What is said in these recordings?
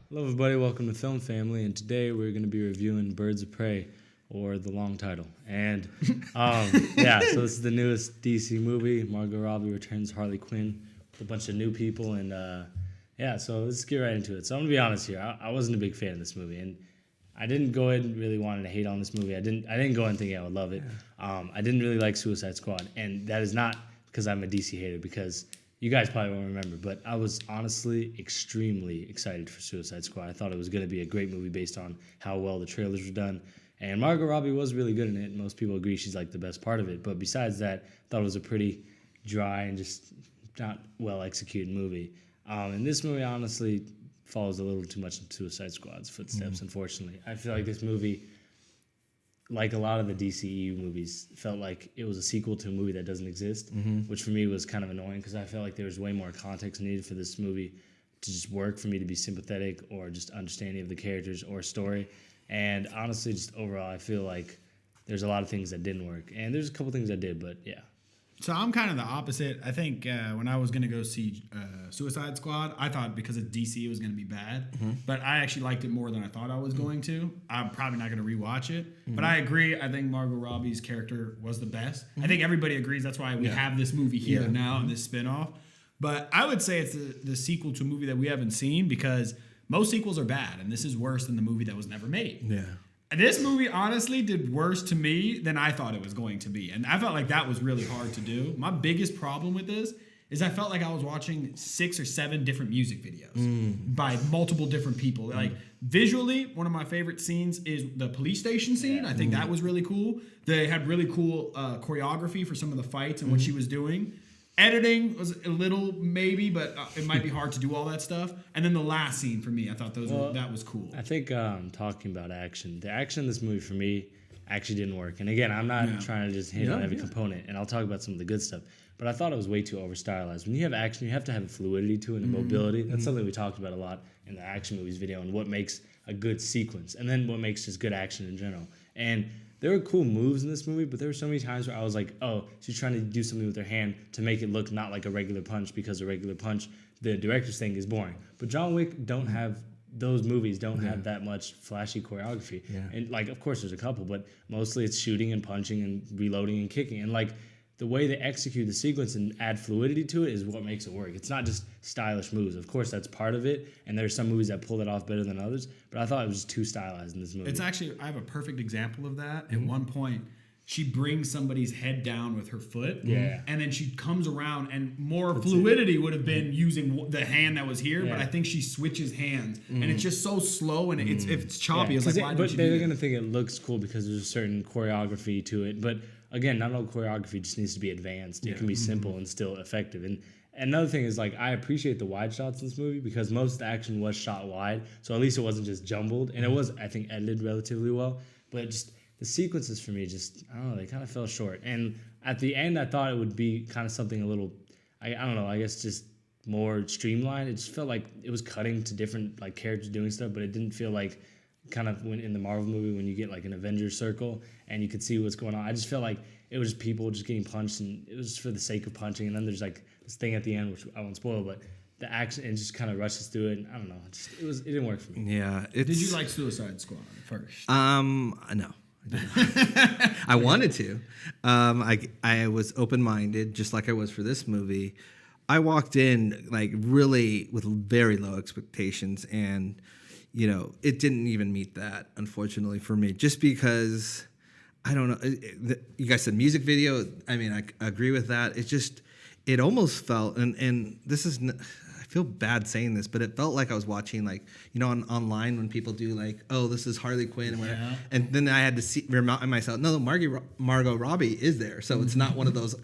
Hello, everybody. Welcome to Film Family, and today we're going to be reviewing Birds of Prey, or the long title. And so this is the newest DC movie. Margot Robbie returns Harley Quinn with a bunch of new people, and so let's get right into it. So I'm gonna be honest here. I wasn't a big fan of this movie, and I didn't go in really wanting to hate on this movie. I didn't go in thinking I would love it. I didn't really like Suicide Squad, and that is not because I'm a DC hater, because you guys probably won't remember, but I was honestly extremely excited for Suicide Squad. I thought it was going to be a great movie based on how well the trailers were done. And Margot Robbie was really good in it. Most people agree she's like the best part of it. But besides that, I thought it was a pretty dry and just not well executed movie. And this movie honestly follows a little too much in Suicide Squad's footsteps, unfortunately. I feel like this movie, like a lot of the DCEU movies, felt like it was a sequel to a movie that doesn't exist, which for me was kind of annoying because I felt like there was way more context needed for this movie to just work, for me to be sympathetic or just understanding of the characters or story. And honestly, just overall, I feel like there's a lot of things that didn't work. And there's a couple things that did, but yeah. So I'm kind of the opposite. I think when I was going to go see Suicide Squad, I thought because of DC it was going to be bad. But I actually liked it more than I thought I was going to. I'm probably not going to rewatch it. But I agree. I think Margot Robbie's character was the best. I think everybody agrees. That's why we have this movie here now and this spinoff. But I would say it's the sequel to a movie that we haven't seen, because most sequels are bad. And this is worse than the movie that was never made. Yeah. This movie honestly did worse to me than I thought it was going to be. And I felt like that was really hard to do. My biggest problem with this is I felt like I was watching 6 or 7 different music videos by multiple different people. Like visually, one of my favorite scenes is the police station scene. I think that was really cool. They had really cool choreography for some of the fights and what she was doing. Editing was a little maybe, but it might be hard to do all that stuff. And then the last scene for me, I thought that was cool. I think talking about action, the action in this movie for me actually didn't work. And again, I'm not trying to just hit on every component, and I'll talk about some of the good stuff. But I thought it was way too over-stylized. When you have action, you have to have fluidity to it and mobility. That's something we talked about a lot in the action movies video, and what makes a good sequence, and then what makes just good action in general. And there were cool moves in this movie, but there were so many times where I was like, oh, she's trying to do something with her hand to make it look not like a regular punch, because a regular punch, the director's thing, is boring. But John Wick don't have, those movies don't have that much flashy choreography. Yeah. And like, of course there's a couple, but mostly it's shooting and punching and reloading and kicking. And like, the way they execute the sequence and add fluidity to it is what makes it work. It's not just stylish moves. Of course, that's part of it, and there's some movies that pull it off better than others, but I thought it was just too stylized in this movie. It's actually, I have a perfect example of that. At one point, she brings somebody's head down with her foot, and then she comes around, and more fluidity would have been using the hand that was here, but I think she switches hands, and it's just so slow, and it's choppy. It's like, why did you do that? They're going to think it looks cool because there's a certain choreography to it, but again, not all choreography just needs to be advanced. It can be simple and still effective. And another thing is, like, I appreciate the wide shots in this movie because most of the action was shot wide, so at least it wasn't just jumbled. And it was, I think, edited relatively well. But just the sequences for me, just, I don't know, they kind of fell short. And at the end, I thought it would be kind of something a little, I don't know, I guess just more streamlined. It just felt like it was cutting to different, like, characters doing stuff, but it didn't feel like kind of when in the Marvel movie when you get like an Avengers circle and you could see what's going on. I just felt like it was just people just getting punched, and it was just for the sake of punching. And then there's like this thing at the end, which I won't spoil, but the action, it just kind of rushes through it. And I don't know, it didn't work for me. Yeah. Did you like Suicide Squad first? No. I wanted to. I was open-minded, just like I was for this movie. I walked in like really with very low expectations, and it didn't even meet that, unfortunately, for me, just because, I don't know, you guys said music video. I mean, I agree with that. It almost felt, and this is, I feel bad saying this, but it felt like I was watching, like, online when people do like, oh, this is Harley Quinn, and whatever. And then I had to remind myself, no, Margot Robbie is there. So it's not one of those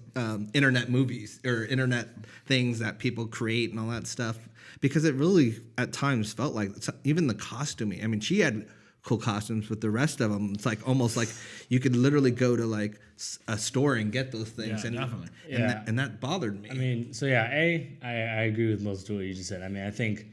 internet movies or internet things that people create and all that stuff. Because it really, at times, felt like even the costuming. I mean, she had cool costumes, but the rest of them, it's like almost like you could literally go to like a store and get those things. Yeah, definitely. And that bothered me. I mean, so yeah, I agree with most of what you just said. I mean, I think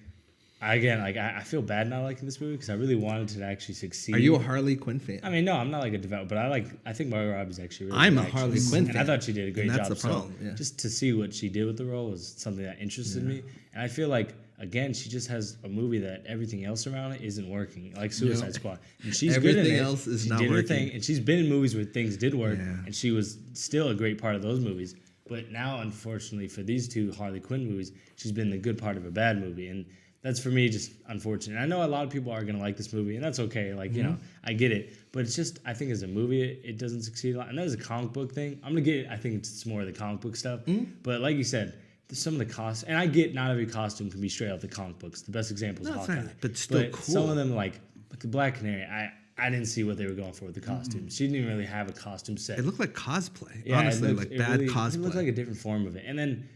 I feel bad not liking this movie because I really wanted it to actually succeed. Are you a Harley Quinn fan? I mean, no, I'm not like a devout, but I think Margot Robbie's actually really I'm good a actress. Harley Quinn and fan, I thought she did a great and job. that's the problem, So yeah. just to see what she did with the role was something that interested me, and I feel like again she just has a movie that everything else around it isn't working, like Suicide Squad, and she's good in Everything it. else is she not did her working. thing, and she's been in movies where things did work, Yeah. and she was still a great part of those movies. But now, unfortunately, for these two Harley Quinn movies, she's been the good part of a bad movie, and that's for me just unfortunate. I know a lot of people are gonna like this movie, and that's okay. Like you know, I get it, but it's just I think as a movie, it doesn't succeed a lot. And that is a comic book thing. I'm gonna get it. I think it's more of the comic book stuff. But like you said, some of the costs, and I get not every costume can be straight out the comic books. The best example is No, it's Hawkeye, not, but still cool. Some of them like the Black Canary, I didn't see what they were going for with the costume. She didn't even really have a costume set. It looked like cosplay. Yeah, Honestly, it like it bad really, cosplay. It looked like a different form of it. And then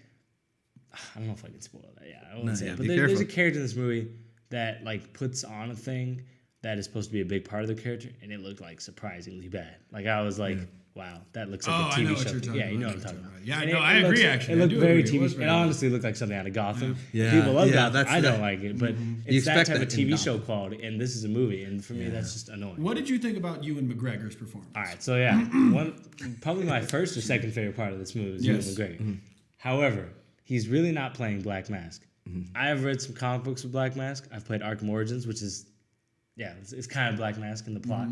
I don't know if I can spoil that. Yeah, I won't No, say yeah, it. be But there's a careful. character in this movie that like puts on a thing that is supposed to be a big part of the character, and it looked like surprisingly bad. Like I was like, wow, that looks like Oh, a I TV know what show. you're thing. talking Yeah, you know about, what I'm talking about. Yeah, And no, I agree, looks- actually. It I looked do very agree. It was TV. very It good. honestly looked like something out of Gotham. Yeah. People love Yeah, Gotham. that's I don't the- like it, but You it's that expect type of that in TV show Gotham. quality, and this is a movie, and for me, that's just annoying. What did you think about Ewan McGregor's performance? All right, so yeah, probably my first or second favorite part of this movie is Ewan Yes. McGregor. However, he's really not playing Black Mask. I have read some comic books with Black Mask. I've played Arkham Origins, which is, it's kind of Black Mask in the plot.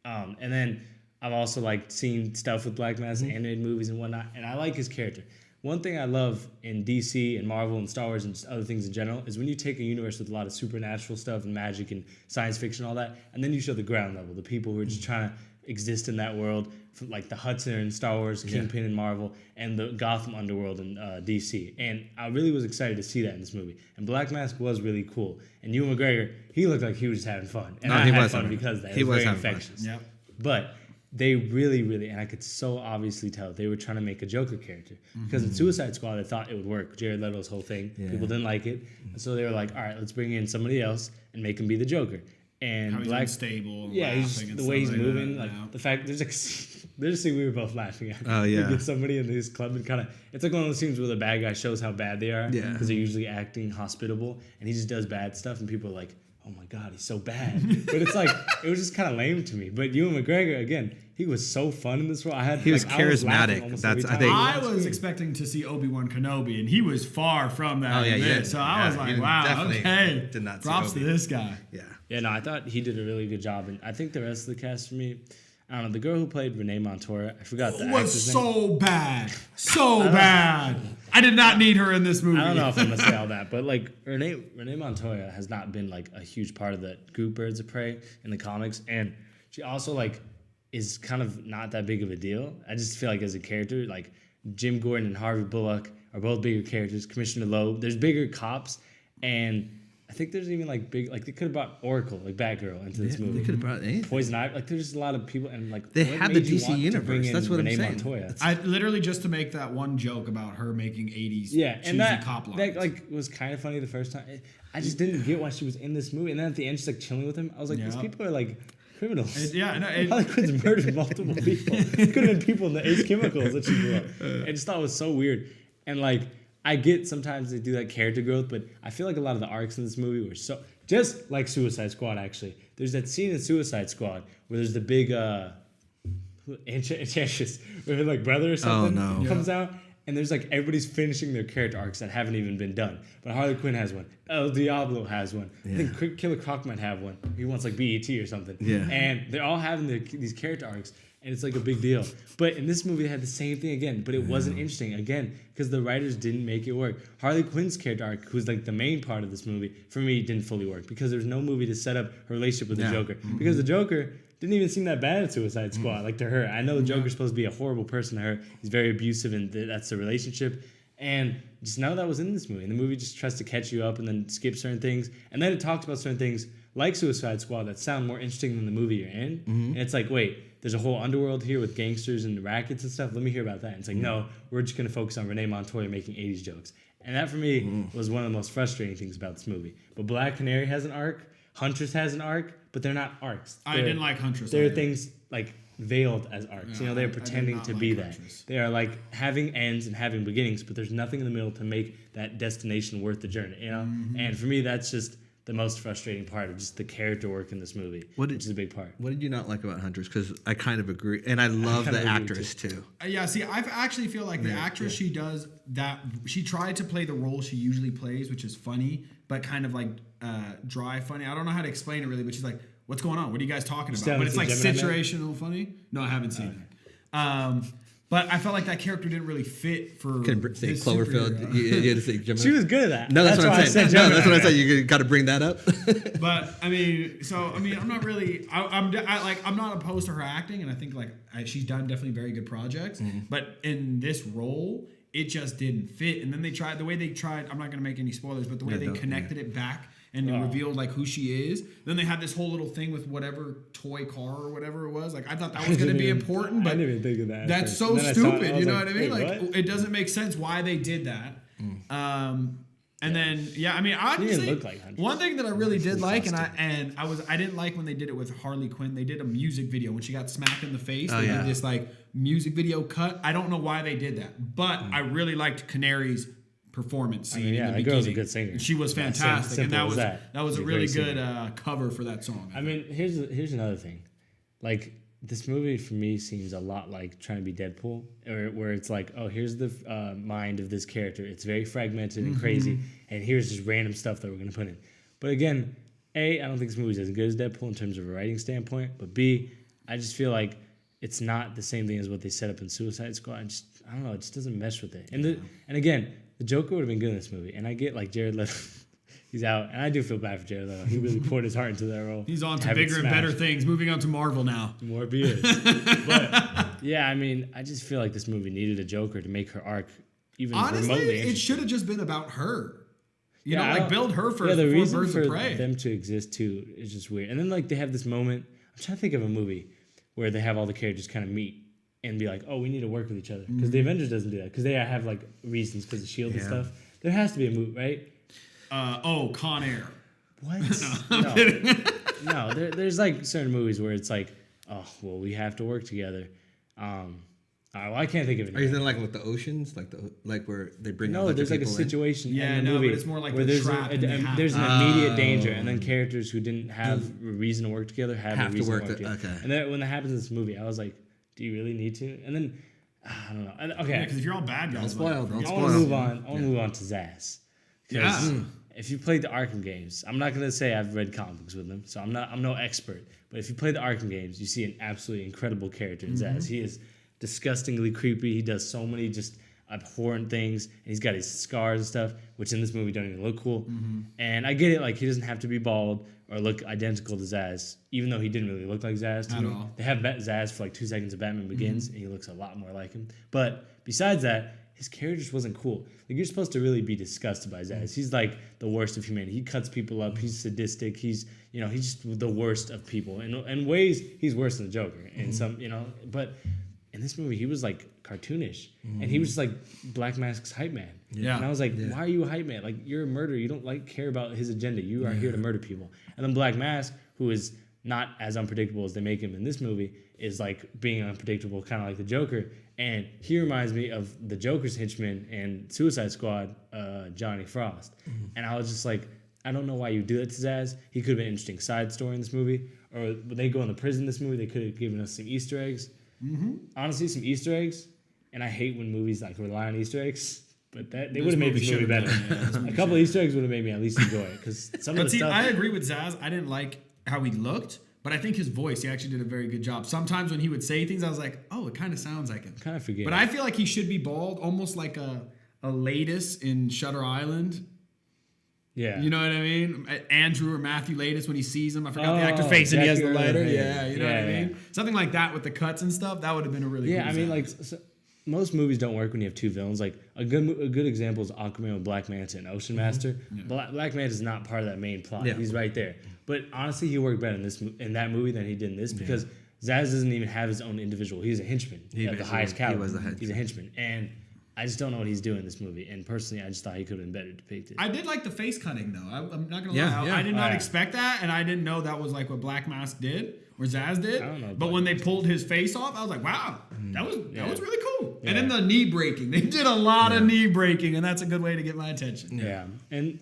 And then I've also like seen stuff with Black Mask, animated movies and whatnot, and I like his character. One thing I love in DC and Marvel and Star Wars and just other things in general is when you take a universe with a lot of supernatural stuff and magic and science fiction and all that, and then you show the ground level, the people who are just trying to exist in that world, from like the Hudson in Star Wars, Kingpin in Marvel, and the Gotham underworld in DC. And I really was excited to see that in this movie. And Black Mask was really cool. And Ewan McGregor, he looked like he was just having fun. And No, I he had was fun having because fun. of that. He It was was very having fun. infectious. Yep. But they really, and I could so obviously tell they were trying to make a Joker character. Because in Suicide Squad, they thought it would work. Jared Leto's whole thing. Yeah. People didn't like it. And so they were like, all right, let's bring in somebody else and make him be the Joker. And How he's Black, unstable. And yeah, he's laughing just, and the way he's stuff moving, that, like yeah. the fact there's a scene we were both laughing at. Oh, You yeah. get somebody in this club and kind of it's like one of those scenes where the bad guy shows how bad they are. Yeah. Because they're usually acting hospitable, and he just does bad stuff, and people are like, "Oh my god, he's so bad." But it's like it was just kind of lame to me. But Ewan McGregor again, he was so fun in this role. He was I was laughing charismatic. almost That's- every I time think- he I on was screen. expecting to see Obi-Wan Kenobi, and he was far from that. Oh, yeah, in you this. did. So I was Yeah, like, you wow, definitely okay. did not see Props to Obi. this guy. Yeah. Yeah, no, I thought he did a really good job, and I think the rest of the cast for me, I don't know, the girl who played Renee Montoya, I forgot the It was actress name. so bad. So bad. I did not need her in this movie. I don't know if I'm gonna say all that, but like Renee Montoya has not been like a huge part of the group Birds of Prey in the comics, and she also like is kind of not that big of a deal. I just feel like as a character, like Jim Gordon and Harvey Bullock are both bigger characters. Commissioner Loeb, there's bigger cops, and I think there's even like big like they could have brought Oracle, like Batgirl, into this Yeah, movie. they could have brought anything. Poison Ivy, like there's just a lot of people, and like They what had the made you DC want to universe. bring in That's what I'm Renee saying. Montoya? I literally just to make that one joke about her making 80s Yeah, cheesy and that, cop lines. that like was kind of funny the first time. I just didn't get why she was in this movie, and then at the end she's like chilling with him. I was like, these Yeah. people are like criminals. yeah, no, Harley Quinn's murdered multiple people. It could have been people in the Ace Chemicals that she grew up. I just thought it was so weird. And like, I get sometimes they do that character growth, but I feel like a lot of the arcs in this movie were so just like Suicide Squad. Actually, there's that scene in Suicide Squad where there's the big Enchantress, where her like brother or something no. comes out. And there's like everybody's finishing their character arcs that haven't even been done. But Harley Quinn has one. El Diablo has one. I think Killer Croc might have one. He wants like BET or something. Yeah. And they're all having these character arcs, and it's like a big deal. But in this movie, they had the same thing again, but it wasn't interesting again because the writers didn't make it work. Harley Quinn's character arc, who's like the main part of this movie, for me didn't fully work because there's no movie to set up her relationship with the Joker. Because the Joker didn't even seem that bad at Suicide Squad, like to her. I know the Joker's supposed to be a horrible person to her. He's very abusive, and that's the relationship. And just none of that was in this movie. And the movie just tries to catch you up and then skip certain things. And then it talks about certain things like Suicide Squad that sound more interesting than the movie you're in. And it's like, wait, there's a whole underworld here with gangsters and rackets and stuff. Let me hear about that. And it's like, no, we're just going to focus on Renee Montoya making 80s jokes. And that for me was one of the most frustrating things about this movie. But Black Canary has an arc. Huntress has an arc, but they're not arcs. I didn't like Huntress. There are either. things like veiled as arcs. Yeah, They're I did pretending not to like be Huntress. that. They are like having ends and having beginnings, but there's nothing in the middle to make that destination worth the journey. And for me, that's just the most frustrating part of just the character work in this movie, which is a big part. What did you not like about Hunters? Because I kind of agree, and I love the agree actress too. Yeah, see, I actually feel like the actress she does that, she tried to play the role she usually plays, which is funny, but kind of like dry funny. I don't know how to explain it really, but she's like, "What's going on? What are you guys talking about?" But it's like situational funny. No, I haven't seen it. But I felt like that character didn't really fit for. Can say Cloverfield? You had to say Gemini. She was good at that. No, that's what I'm saying. No, that's what I said. You got to bring that up. But I mean, I'm not really. I'm not opposed to her acting, and I think she's done definitely very good projects. Mm-hmm. But in this role, it just didn't fit. And then they tried the way they tried. I'm not going to make any spoilers, but the way they connected it back and revealed like who she is. Then they had this whole little thing with whatever toy car or whatever it was. Like I thought that was going to be important, but I didn't even think of that. that's so stupid. You know what I mean? Wait, like it doesn't make sense why they did that. And then I mean, honestly, look like Hunters. one thing that I really did like, and I didn't like when they did it with Harley Quinn. They did a music video when she got smacked in the face. They did this like music video cut. I don't know why they did that, but I really liked Canary's performance scene. Yeah, in the that girl's a beginning. good singer. She was fantastic, and simple that was She's a really great good cover for that song. I mean, here's another thing, like this movie for me seems a lot like trying to be Deadpool, or where it's like, oh, here's the mind of this character. It's very fragmented and crazy, and here's just random stuff that we're gonna put in. But again, A, I don't think this movie's as good as Deadpool in terms of a writing standpoint. But B, I just feel like it's not the same thing as what they set up in Suicide Squad. I don't know, it just doesn't mesh with it. And again, the Joker would have been good in this movie. And I get like Jared Leto. He's out, and I do feel bad for Jared Leto. He really poured his heart into that role. He's on to bigger and better things. Moving on to Marvel now. Morbius. But yeah, I mean, I just feel like this movie needed a Joker to make her arc even remotely Honestly, interesting. it should have just been about her. You Yeah, know, I like build her first the before reason Birds for of Prey. them to exist too is just weird. And then like they have this moment. I'm trying to think of a movie where they have all the characters kind of meet and be like, "Oh, we need to work with each other," because the Avengers doesn't do that because they have like reasons because of Shield and stuff. There has to be a movie, right? Con Air. What? No. There's like certain movies where it's like, oh, well, we have to work together. Well, I can't think of it. Are you thinking like with the oceans, like where they bring a bunch there's of like a people in? situation Yeah, in the no, movie but it's more like where the there's trap and they have there's to- an immediate danger, and then characters who didn't have a reason to work together have a reason to work together. Okay. And then when that happens in this movie, I was like, do you really need to? And then I don't know. Okay, Because if you're all bad guys, Don't spoil. Don't I spoil. want to move on. I want to move on to Zaz. Because Yeah. if you played the Arkham games, I'm not gonna say I've read comic books with them, so I'm no expert. But if you play the Arkham games, you see an absolutely incredible character in Zaz. He is disgustingly creepy. He does so many just abhorrent things, and he's got his scars and stuff, which in this movie don't even look cool. And I get it, like he doesn't have to be bald or look identical to Zaz, even though he didn't really look like Zaz to At me. all. They have Zaz for like 2 seconds of Batman Begins, and he looks a lot more like him. But besides that, his character just wasn't cool. Like you're supposed to really be disgusted by Zaz. He's like the worst of humanity. He cuts people up. He's sadistic. He's just the worst of people. And in ways, he's worse than the Joker. In some, but in this movie, he was like cartoonish, and he was just like Black Mask's hype man. Yeah. And I was like, why are you a hype man? Like you're a murderer. You don't care about his agenda. You are here to murder people. And then Black Mask, who is not as unpredictable as they make him in this movie, is like being unpredictable, kind of like the Joker. And he reminds me of the Joker's henchman in Suicide Squad, Johnny Frost. And I was just like, I don't know why you do that to Zaz. He could have been an interesting side story in this movie. Or when they go in the prison in this movie, they could have given us some Easter eggs. Honestly, some Easter eggs. And I hate when movies like rely on Easter eggs. But they would have made this movie better. A couple of Easter eggs would have made me at least enjoy it. Because some of the stuff. I agree with Zaz. I didn't like how he looked, but I think his voice, he actually did a very good job. Sometimes when he would say things, I was like, oh, it kind of sounds like him. Kind of forget. But I feel like he should be bald, almost like a Latus in Shutter Island. Yeah. You know what I mean? Andrew or Matthew Latus when he sees him. I forgot the Oh, actor's face and he has the Jackie lighter. Earle, Yeah, you know what I yeah, mean? Something like that with the cuts and stuff. That would have been a really Yeah, cool I mean, Zaz. like most movies don't work when you have two villains. Like a good example is Aquaman with Black Manta and Ocean Master. Black Manta is not part of that main plot. Yeah. He's right there. But honestly, he worked better in that movie than he did in this because Zaz doesn't even have his own individual. He's a henchman at the highest caliber. was the henchman. He's a henchman, and I just don't know what he's doing in this movie. And personally, I just thought he could have been better depicted. I did like the face cutting though. I'm not gonna Yeah, lie. yeah. I did not yeah. expect that, and I didn't know that was like what Black Mask did or Zaz did. I don't know But Black when they pulled his face off, I was like, wow, that was really cool. Yeah. And then the knee breaking. They did a lot of knee breaking, and that's a good way to get my attention. Yeah. And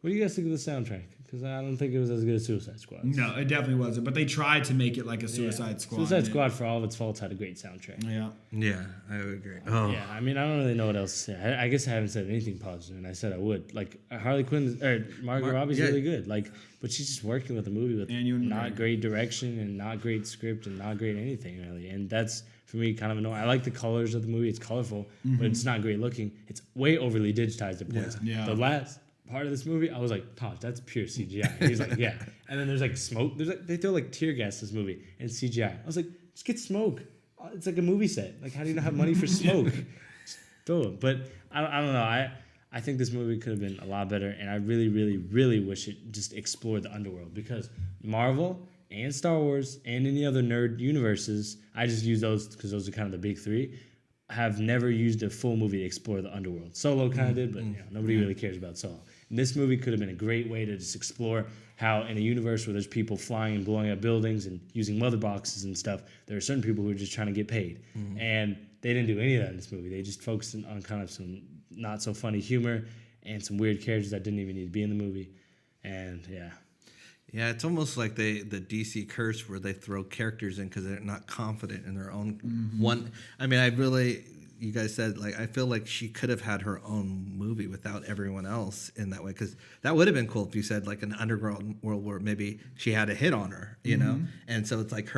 what do you guys think of the soundtrack? because I don't think it was as good as Suicide Squad. No, it definitely wasn't. But they tried to make it like a Yeah. Suicide Squad. Suicide Squad, for all of its faults, had a great soundtrack. Yeah. Yeah, I would agree. Oh, Yeah, I mean, I don't really know what else to say. I guess I haven't said anything positive, and I said I would. Like, Harley Quinn, or Margot Robbie's yeah. really good. Like, but she's just working with a movie with And Ewan not McGregor. great direction and not great script and not great anything, really. And that's, for me, kind of annoying. I like the colors of the movie. It's colorful, but it's not great looking. It's way overly digitized at points. Yeah. The last part of this movie, I was like, Tosh, that's pure CGI. And he's like, yeah. And then there's like smoke. There's like, they throw like tear gas in this movie and it's CGI. I was like, just get smoke. It's like a movie set. Like, how do you not have money for smoke? Just throw it. But I don't know. I think this movie could have been a lot better, and I really, really, really wish it just explored the underworld, because Marvel and Star Wars and any other nerd universes, I just use those because those are kind of the big three, have never used a full movie to explore the underworld. Solo kind of did, but nobody really cares about Solo. And this movie could have been a great way to just explore how in a universe where there's people flying and blowing up buildings and using mother boxes and stuff, there are certain people who are just trying to get paid. And they didn't do any of that in this movie. They just focused on kind of some not so funny humor and some weird characters that didn't even need to be in the movie. And yeah. yeah, it's almost like the DC curse where they throw characters in because they're not confident in their own one. I mean, you guys said, like, I feel like she could have had her own movie without everyone else in that way, because that would have been cool if you said like an underground world where maybe she had a hit on her, you know, and so it's like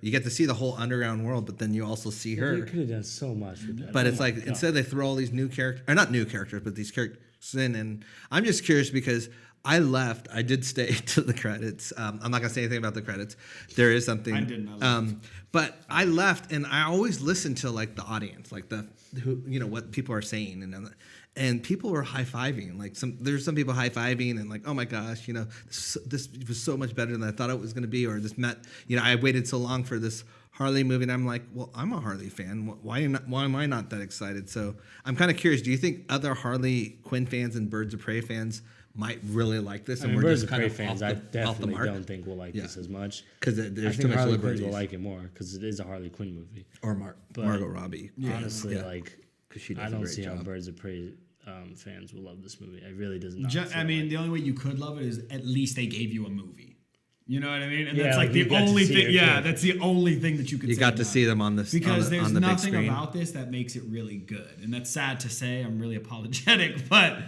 you get to see the whole underground world, but then you also see They her. could have done so much with that. But Oh it's my like God. instead they throw all these new characters, or not new characters, but these characters in, and I'm just curious because I left. I did stay to the credits. I'm not gonna say anything about the credits. There is something. I didn't. I left. But I left, and I always listen to like the audience, like what people are saying, and people were high fiving. Like there's some people high fiving and like, oh my gosh, this was so much better than I thought it was gonna be, or this I waited so long for this Harley movie, and I'm like, well, I'm a Harley fan. Why am I not that excited? So I'm kind of curious. Do you think other Harley Quinn fans and Birds of Prey fans might really like this? I mean, we're Birds just of kind Prey of fans, I definitely don't think will like this as much. because I there's too think much Harley Quinn liberties. will like it more because it is a Harley Quinn movie. Or But Margot Robbie. Honestly, Yeah. like, 'Cause she does I a don't great see how job. Birds of Prey fans will love this movie. It really does not. I mean, the only way you could love it is at least they gave you a movie. You know what I mean? And Yeah, that's like like you the got to only see thing. her Yeah, character. that's the only thing that you could. You say got to about see it. them on this because on there's the big nothing screen. about this that makes it really good, and that's sad to say. I'm really apologetic, but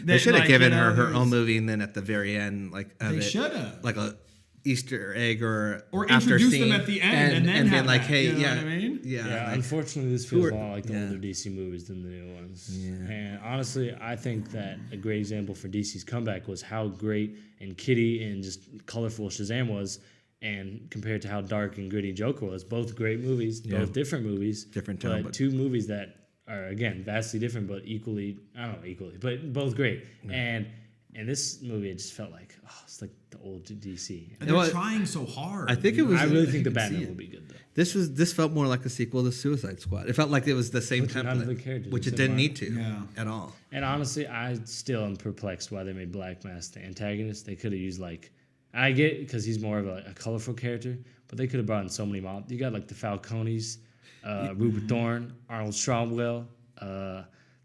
They should have given her there's- own movie, and then at the very end, like of They it, should have. like a Easter egg or introduce them scene, at the end and then been have like, that, hey, you know yeah, what I mean? yeah, Yeah, like, unfortunately, this who feels are- a lot like the yeah. older DC movies than the new ones. Yeah. And honestly, I think that a great example for DC's comeback was how great and kitty and just colorful Shazam was, and compared to how dark and gritty Joker was. Both great movies, both different movies, Different tone, but but- two movies that are again vastly different, but equally, I don't know, equally, but both great. And this movie, it just felt like, it's like the old DC. And You know they're what? trying so hard. I think it was. I really think the you can see Batman it. will be good though. This felt more like a sequel to Suicide Squad. It felt like it was the same Which none of the template, characters which it except didn't Mark. need to Yeah. at all. And honestly, I still am perplexed why they made Black Mask the antagonist. They could have used I get it because he's more of a colorful character, but they could have brought in so many mobs. You got like the Falcones, Rupert Thorne, Arnold Stromwell,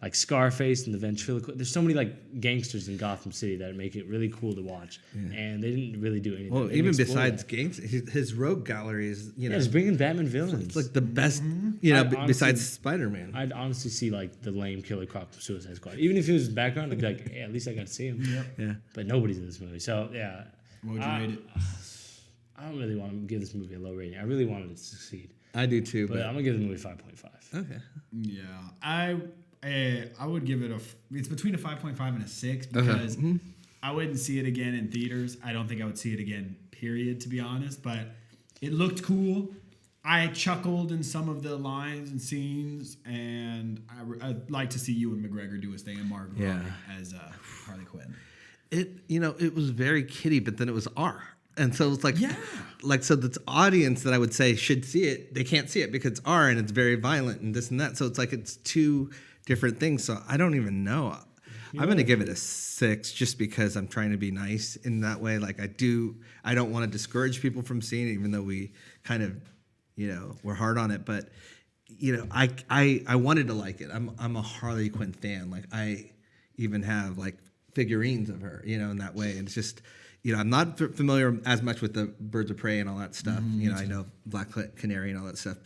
like Scarface and the Ventriloquist. There's so many like gangsters in Gotham City that make it really cool to watch, and they didn't really do anything. Well, They didn't even explore besides that. gangs, his rogue gallery is Yeah, just bringing Batman villains. it's like the best, honestly- besides Spider-Man. I'd honestly see like the lame Killer Croc from Suicide Squad. Even if he was background, I'd be like, hey, at least I got to see him. Yeah. But nobody's in this movie, so yeah. What would you I- rate it? I don't really want to give this movie a low rating. I really wanted it to succeed, I do too, but but I'm gonna give the movie 5.5. okay. Yeah, I would give it it's between a 5.5 and a 6 because I wouldn't see it again in theaters. I don't think I would see it again, period, to be honest. But it looked cool. I chuckled in some of the lines and scenes, and I'd like to see Ewan McGregor do his thing and Margot Yeah. Robbie as Harley Quinn. It was very kiddie, but then it was R. And so it's like, Yeah. so the audience that I would say should see it, they can't see it because it's R and it's very violent and this and that. So it's like it's two different things. So I don't even know. I'm going to give it a 6 just because I'm trying to be nice in that way. Like I don't want to discourage people from seeing it, even though we kind of, we're hard on it. But, I wanted to like it. I'm a Harley Quinn fan. Like I even have like figurines of her, in that way. And it's just, I'm not familiar as much with the Birds of Prey and all that stuff. I know Black Canary and all that stuff,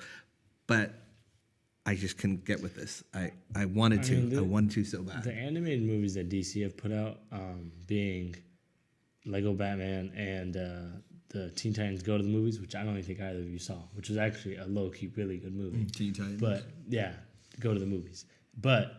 but I just couldn't get with this. I wanted to. I wanted to so bad. The animated movies that DC have put out, being Lego Batman and the Teen Titans Go to the Movies, which I don't even think either of you saw, which was actually a low-key really good movie. Teen Titans. But yeah, Go to the Movies. But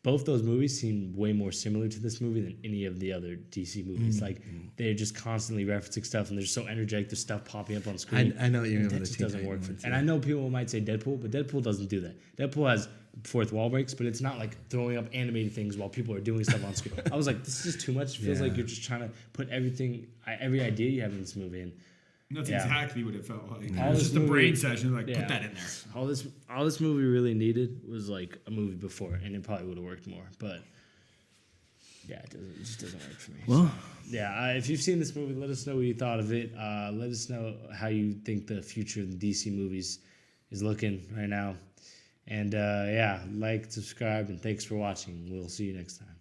both those movies seem way more similar to this movie than any of the other DC movies. Like, they're just constantly referencing stuff, and they're so energetic. There's stuff popping up on screen. I know what you mean. That just doesn't work for. And I know people might say Deadpool, but Deadpool doesn't do that. Deadpool has fourth wall breaks, but it's not like throwing up animated things while people are doing stuff on screen. I was like, this is just too much. It feels like you're just trying to put every idea you have in this movie in. That's exactly what it felt like. All It was this just a movie- brain session. Like, put that in there. All this movie really needed was like a movie before, and it probably would have worked more. But yeah, it just doesn't work for me. Well, Yeah, if you've seen this movie, let us know what you thought of it. Let us know how you think the future of the DC movies is looking right now. And like, subscribe, and thanks for watching. We'll see you next time.